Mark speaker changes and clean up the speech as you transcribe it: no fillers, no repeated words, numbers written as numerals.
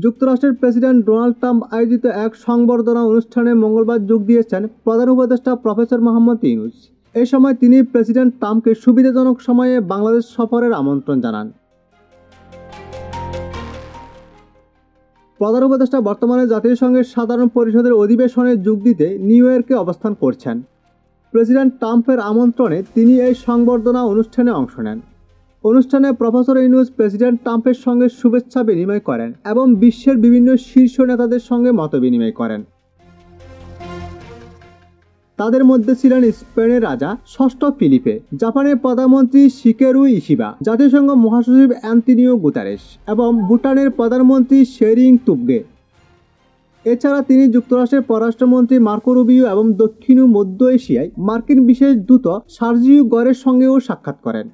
Speaker 1: যুক্তরাষ্ট্রের president Donald Trump আয়োজিত এক সংবর্ধনা অনুষ্ঠানে মঙ্গলবার যোগ দিয়েছেন প্রধান উপদেষ্টা প্রফেসর মোহাম্মদ ইউনূস। এ সময় তিনি প্রেসিডেন্ট ট্রাম্পকে সুবিধাজনক সময়ে বাংলাদেশ সফরের আমন্ত্রণ জানান। প্রধান উপদেষ্টা বর্তমানে জাতিসংঘের সাধারণ পরিষদের অধিবেশনে যোগ দিতে নিউ ইয়র্কে অবস্থান করছেন। প্রেসিডেন্ট ট্রাম্পের আমন্ত্রণে তিনি এই সংবর্ধনা অনুষ্ঠানে অংশ নেন। অনুষ্ঠানে প্রফেসর ইউনূস প্রেসিডেন্ট ট্রাম্পের সঙ্গে শুভেচ্ছা বিনিময় করেন এবং বিশ্বের বিভিন্ন শীর্ষ নেতাদের সঙ্গে মত বিনিময় করেন। তাদের মধ্যে ছিলেন স্পেনের রাজা ষষ্ঠ ফিলিপে, জাপানের প্রধানমন্ত্রী শিগেরু ইশিবা, জাতিসংঘ মহাসচিব অ্যান্তোনিও গুতেরেস এবং ভুটানের প্রধানমন্ত্রী শেরিং তোবগে। এছাড়া তিনি যুক্তরাষ্ট্রের পররাষ্ট্রমন্ত্রী মার্কো রুবিও এবং দক্ষিণ ও মধ্য এশিয়ায় মার্কিন বিশেষ দূত সার্জিও গরের সঙ্গেও সাক্ষাৎ করেন।